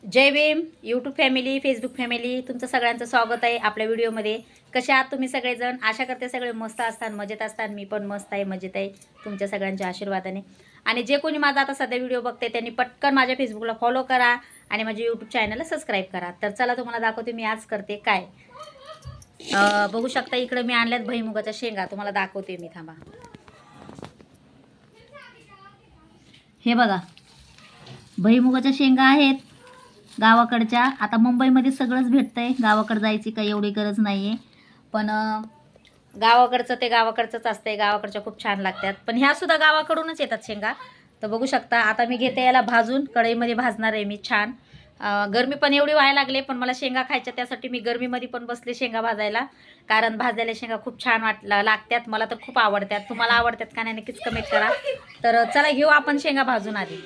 जय Bhim YouTube family, Facebook family, तुमचं सगळ्यांचं स्वागत आहे आपल्या व्हिडिओमध्ये. कसे आहात तुम्ही सगळेजण? आशा करते सगळे मस्त असतात, मजेत असतात. मी पण मस्त आहे, मजेत आहे तुमच्या सगळ्यांच्या आशीर्वादाने. आणि जे कोणी माझा आता सध्या व्हिडिओ बघते त्यांनी पटकन माझ्या फेसबुकला फॉलो करा आणि माझ्या यूट्यूब चॅनलला सबस्क्राईब करा. तर चला तुम्हाला दाखवते मी आज करते काय. बघू शकता इकडे मी आणल्यात भुईमुगाच्या शेंगा, तुम्हाला दाखवते मी, थांबा. हे बघा, भुईमुगाच्या शेंगा आहेत गावाकडच्या. आता मुंबईमध्ये सगळंच भेटतंय, गावाकडे जायची काही एवढी गरज नाही आहे. पण गावाकडचं ते गावाकडचंच असतंय, गावाकडच्या खूप छान लागतात. पण ह्या सुद्धा गावाकडूनच येतात शेंगा. तर बघू शकता आता मी घेते याला भाजून, कढईमध्ये भाजणार आहे मी छान. गरमी पण एवढी व्हायला लागले, पण मला शेंगा खायच्या, त्यासाठी मी गरमीमध्ये पण बसले शेंगा भाजायला. कारण भाजलेल्या शेंगा खूप छान लागतात, मला तर खूप आवडतात. तुम्हाला आवडतात का नाही नक्कीच कमेंट करा. तर चला घेऊ आपण शेंगा भाजून आधी.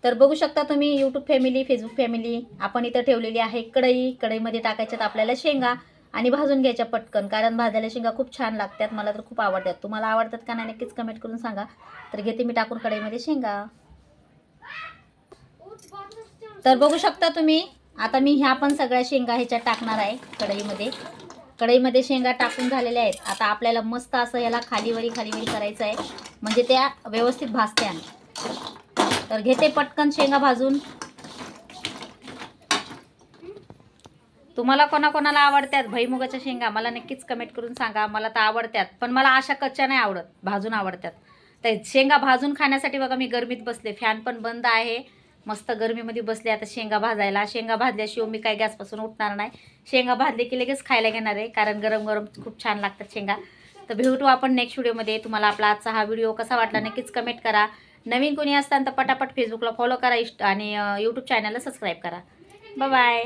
तर बघू शकता तुम्ही यूट्यूब फॅमिली, फेसबुक फॅमिली, आपण इथं ठेवलेली आहे कढई. कढईमध्ये टाकायच्यात आपल्याला शेंगा आणि भाजून घ्यायच्या पटकन, कारण भाजलेल्या शेंगा खूप छान लागतात, मला तर खूप आवडतात. तुम्हाला आवडतात का नाही नक्कीच कमेंट करून सांगा. तर घेते मी टाकून कढईमध्ये शेंगा. तर बघू शकता तुम्ही आता मी ह्या पण सगळ्या शेंगा ह्याच्यात टाकणार आहे कढईमध्ये. कढईमध्ये शेंगा टाकून झालेल्या आहेत. आता आपल्याला मस्त असं याला खालीवरी करायचं आहे, म्हणजे त्या व्यवस्थित भाजत्या. तर घेते पटकन शेंगा भाजून. तुम्हाला कोणाकोणाला आवडतात भुईमुगाच्या शेंगा मला नक्कीच कमेंट करून सांगा. मला तर आवडतात, पण मला अशा कच्च्या नाही आवडत, भाजून आवडतात. तर शेंगा भाजून खाण्यासाठी बघा मी गरमीत बसले, फॅन पण बंद आहे, मस्त गरमीमध्ये बसले आता शेंगा भाजायला. शेंगा भाजल्याशिवाय मी काय गॅसपासून उठणार नाही. शेंगा भाजले की लगेच खायला घेणार आहे, कारण गरम गरम खूप छान लागतात शेंगा. तर भेटू आपण नेक्स्ट व्हिडिओमध्ये. तुम्हाला आपला आजचा हा व्हिडिओ कसा वाटला नक्कीच कमेंट करा. नवीन कोणी असताना तर पटापट फेसबुकला फॉलो करा आणि यूट्यूब चॅनलला सबस्क्राईब करा. Bye bye.